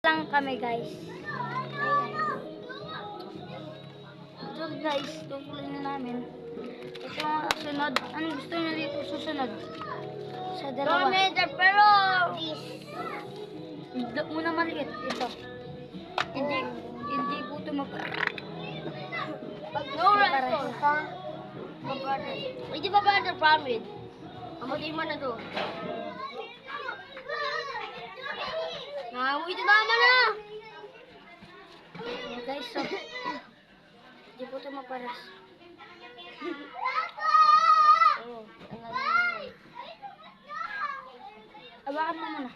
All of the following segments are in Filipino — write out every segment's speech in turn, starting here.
Lang kami guys. So guys, tutuloy na namin. Ito ang sunod. Anong gusto niyo dito susunod? Sa dalawa. Pero Muna maliit. Ito. Hindi po ito pag no restaurant ka, mag-order. Hindi ba brother promise? Amutin mo na to. Nangamoy ito naman na! Guys, so hindi po ito maparas. Oh, Abakan mo muna.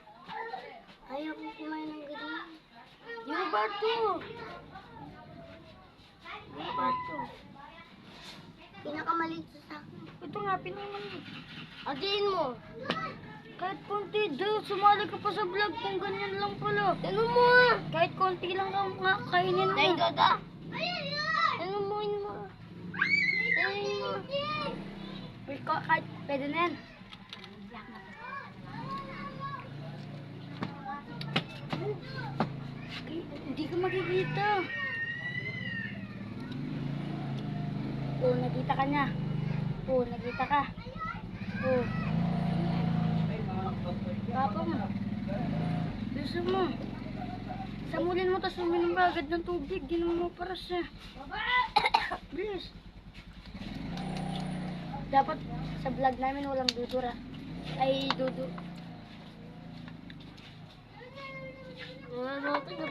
ayaw ko kumain ng ganyan. Yung bato. Yung bato. Pinakamaliit sa akin. Ito nga, pinaman. Atiin mo. Kahit konti, sumali ka pa sa vlog kung ganyan lang pala. Ano mo? Kahit konti lang nga, kainin mo. Dahil dada. Ano mo? Ano mo? Ano mo? Kahit pwede na yan. Hindi ka makikita. Oo, nakita ka niya. Oo, nakita ka. Oo. Papa mo. Gusto mo. Samulin mo, tapos uminom ka agad ng tubig. Di naman mo para siya. Please. Dapat sa vlog namin walang dudura. Ay, dudu. Ano ito?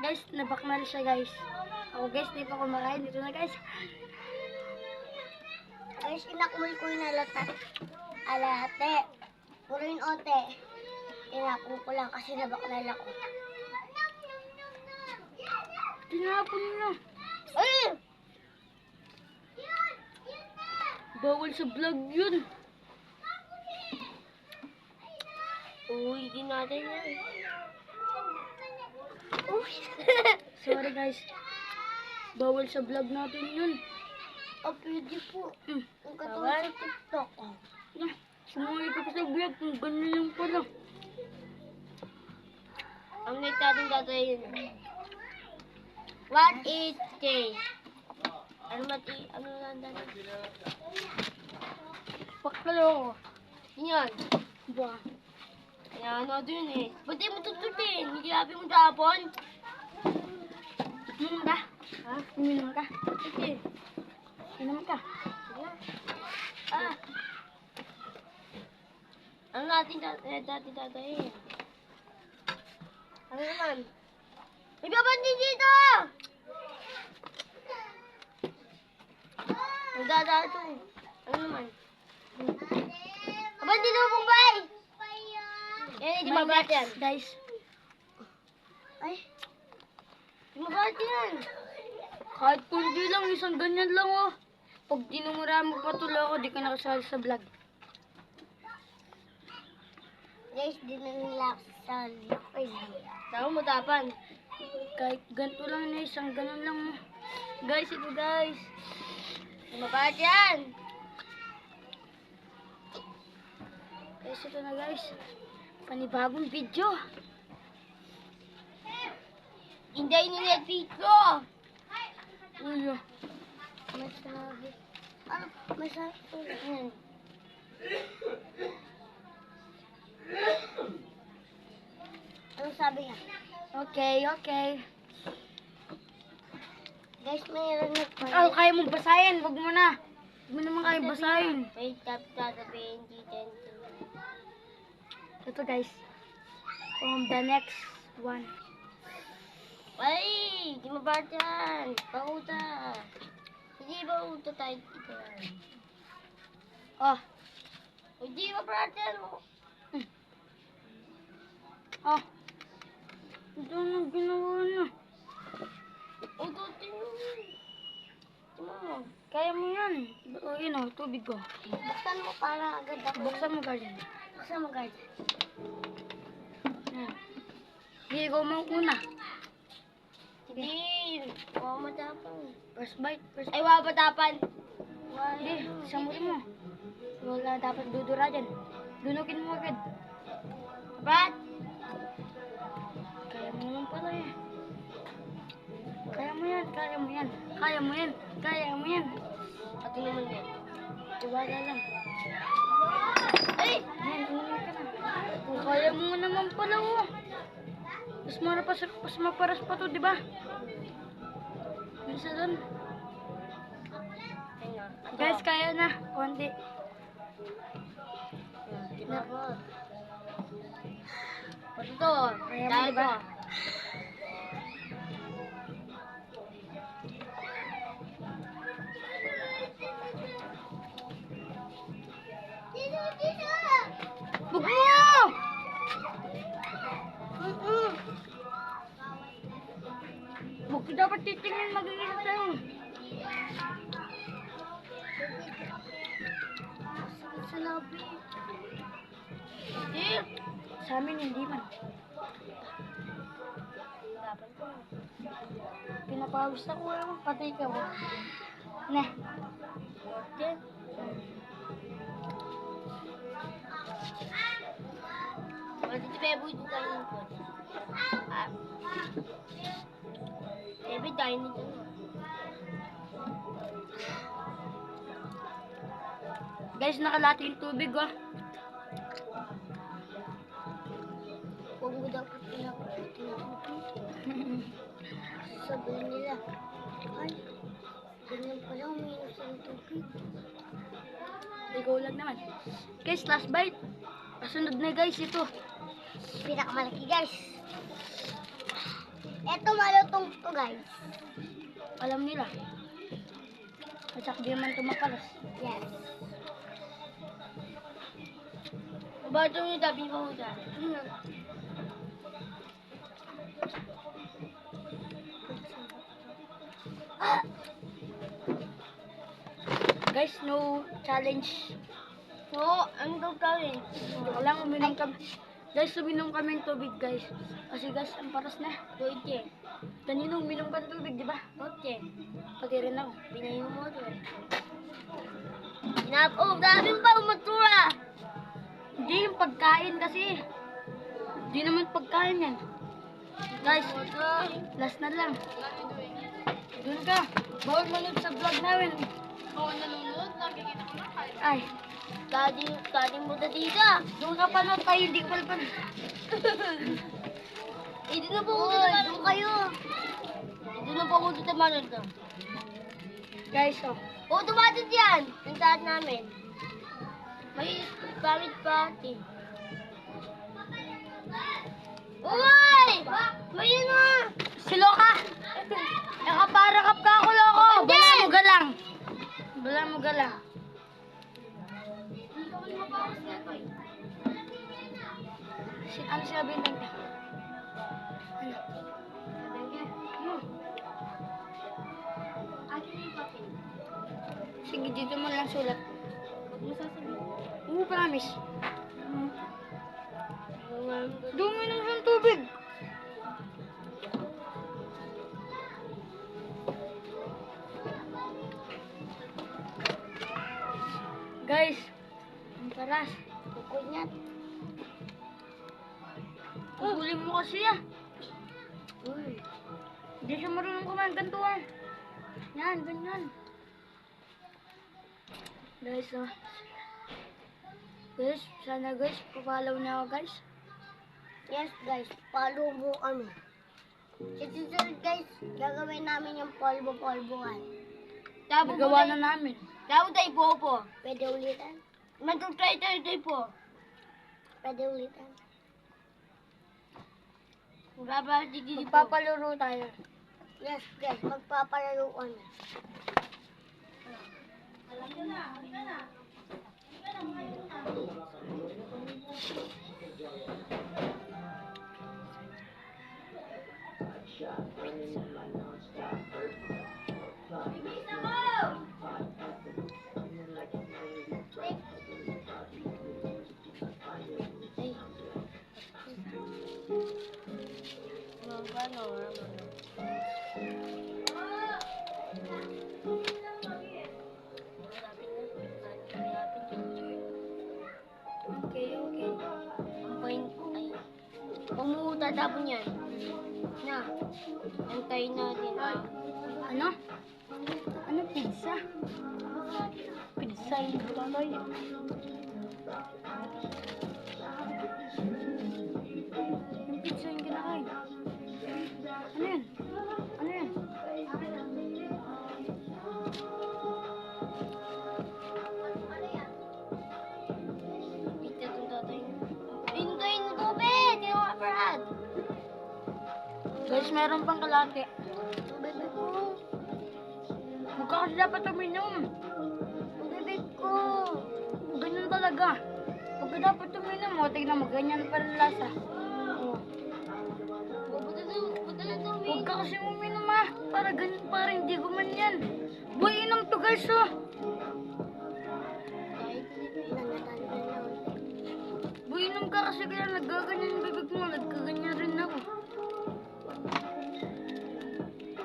Guys, nabakmal siya guys. Ako guys, di pa kumakain. Dito na guys. Guys, inakumoy ko yung alate. Puro yung ote. Inakong ko lang kasi nabaklal ako. Tinapon na. Ay! Bawal sa vlog yun. Uy, di natin yan. Uy! Sorry guys. Bawal sa vlog natin yun. Pwede po. Hmm. Ang katulad sa TikTok. Sumuli ka pa sa vlog kung ganyan lang pala. Ang net natin gagawin. What is K? Ano lang natin? Pakalo. Yan. Ba? Yan, ano yun eh. Ba't di mo tututin? Hindi sabi mo tapon? Uminom ka? Ha? Uminom ka? Sige. Uminom ka? Ah. Ano natin tatayin? Ano naman? May babandi dito! Nagdadaan ito. Ano naman? Babandi dito, Bombay! Yan, hindi mabat yan. Guys. Ay. Hindi mabat yan. Kahit kundi lang, isang ganyan lang oh. Pag dinumura mo patuloy ako, di ka nakasali sa vlog. Guys, di na nila sa lakay. Saan mo tapan? Kahit ganito lang na isang ganun lang oh. Guys, ito guys. Hindi mabat yan. Guys, ito na guys. Panibagong video. Hindi nilet video. Uy, oh. Masabi. Ano? Masabi. Yan. Anong sabi niya? Okay, okay. Guys, mayroon na pa. Oh, kaya mong basahin. Wag mo na. Wag mo naman kaya basahin. Wait, sasabihin dito. Ito guys. The next one. Ay! Di mabat yan. Pauta. Hindi ba uta tayo dito? Oh. Hindi mabat yan. Oh. Ito na ginawa niya. Ututin mo. Tingnan mo. Kaya mo yan. O, yun o, tubig ko. Buksan mo para agad ako. Buksan mo garden. Buksan mo guys. Yan. Hindi ko mo una. Hindi. Huwag matapang. First bite. First Ay, huwag matapang. Hindi, samutin mo. Wala dapat dudura dyan. Dunugin mo agad. Ba't? Kaya mo naman pala eh. Kaya mo yan, kaya mo yan. Kaya mo yan, kaya mo yan. Pati naman yan. Tiwala lang. Ay! Yan, umunod ka na. Kung kaya mo naman pala oh. Mas maparas pa to, di ba? Bisa doon. Ayun. Guys, kaya na. Konti. Diba po? Pati to. Kaya mo, Dahil diba? to. Bug mo! Bug ko dapat titingin magiging sa'yo. Sa lobby. Hindi. Sa amin, hindi man. Dapat po. Pinapawis ako. Patay ka mo. Ne. Diyan. Pwede si Bebo ito tayo ng kotse. Bebe, tayo nito. Guys, nakalati yung tubig, oh. Huwag mo dapat pinapaputin ang tubig. Sabihin nila, ay, ganyan pala umiinom sa tubig. Ikaw lang naman. Guys, last bite. Kasunod na guys, ito. Pinakamalaki guys. Eto malutong to guys. Alam nila. Masak di naman tumapalas. Yes. Bato yung tabi mo dyan. Guys, no challenge. So, ano daw gawin? Wala uminom kami. Guys, uminom kami ng tubig, guys. Kasi guys, ang paras na. Kotse. Kanina uminom ka ng tubig, di ba? Kotse. Pati rin ako. Pinayin mo ito eh. Oh, daming pa umatura. Hindi yung pagkain kasi. Hindi naman pagkain yan. Guys, last na lang. Doon ka. Bawal manood sa vlog namin. Oo, nanonood. Nakikita ko na kayo. Ay, Daddy mo na dito. doon ka panood tayo. Hindi ko pala panood. Hindi na po ako doon kayo. Hindi na po ako doon manood to. Guys, oh. Oo, dumating yan. Yung taat namin. May gamit party. Uy! May yun na! Silo ka! Nakaparakap ka ako, loko! Hindi! Bala mo galang! Bala mo galang. Hindi ko mabawas na ito eh. Ano sinabi yung tangka? Ano? Ano? Akin yung papel. Sige, dito mo lang sulat. Huwag mo sasabihin. Oo, promise. Dumi naman ng tubig. Guys, ang paras. Bukod niyan. Huli mo kasi ah. Uy. Hindi siya marunong kumain ganito ah. Yan, ganyan. Guys, oh. Guys, sana guys, papalaw niya ako guys. Yes guys, follow mo kami. Ito sunod guys, gagawin namin yung polvo-polvoan. Nagawa na namin. Dapat tayo po. Pwede ulitan? Matutry tayo po. Pwede ulitan. Magpapalaro Magpapalaro tayo. Yes guys, magpapalaruan na. Huwag mo tatapon yan. Na. Antayin natin. Ano? Ano pizza? Pizza yung butanay. Yung pizza yung kinakain. Ano yan? Ano yan? Pizza itong tatay. Hintayin mo to, be! Hindi mo kaparad. Guys, meron pang kalate. Bebe ko. Huwag ka kasi dapat uminom. Bebe ko. Ganyan talaga. Huwag ka dapat uminom. O, tignan mo, ganyan pa rin lasa. O. Buta na to, be. Huwag ka kasi uminom ah. Para ganyan, para hindi gumanyan. Boy, inom to guys oh. Boy, inom ka kasi kaya nagkaganyan yung bibig mo. Nagkaganyan rin ako.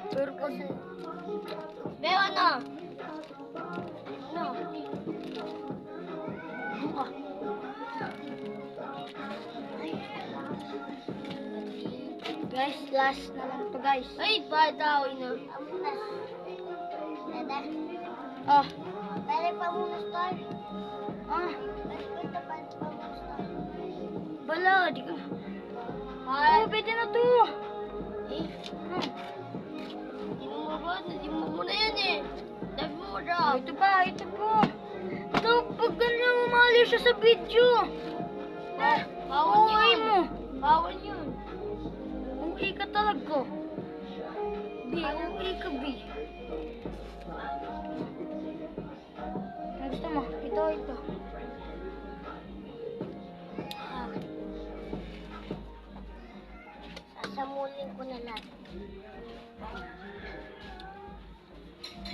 Pero kasi... Be, ano? Ano? Ano ka? Guys, last na lang to guys. Ay, bata, ina. Dada. Ah, Pwede pa muna star. ah, Pwede pa muna star. bala, di ka. Ay. Oh, pwede na to. Eh, Ah, hindi mo ba? Hindi mo muna yan eh. Dami mo oh, daw. ito pa, ito pa. Ito, pag ganyan umali siya sa video. Ah, Bawal okay yun. mo. Bawal yun. Uwi ka talaga. Bi, uwi ka, Bi. Ano gusto mo? Ito, ito. Ah. Sasamulin ko na lang.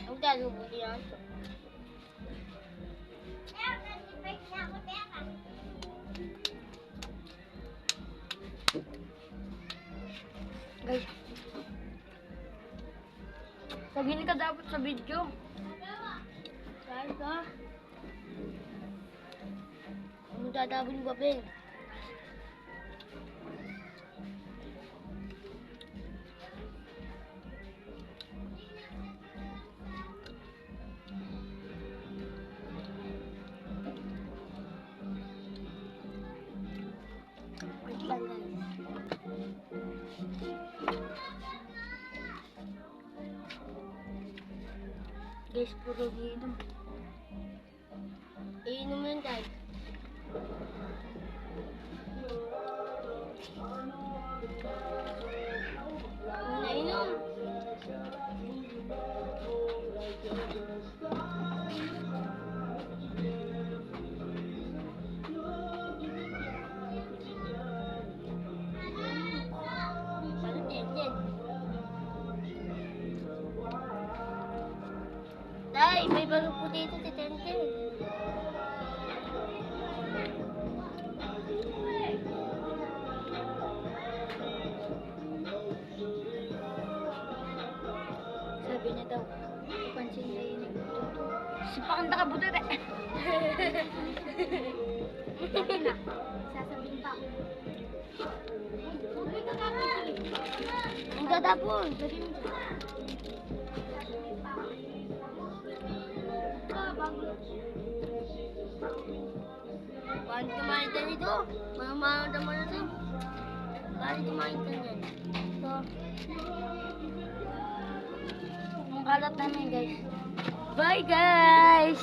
Ang dalubog yan. Guys. Sabihin ka dapat sa video. Saan ka? Ang dadabon ba, Ben? Wait lang, guys. Guys, puro giinom. Iinom mo yun, guys. Nainom. Parang yan. Tay, may balong po dito si Tenten. Sabi niya daw, pansin niya yun. Si Pakanda ka buti rin. Sabi na, sasabihin pa ako. Ang dadapon. Sabi mo. Paano kumain ka nito? Mamamahal naman na ito. Paano kumain ka niyan? Ito. Ang kalat namin guys. Bye guys!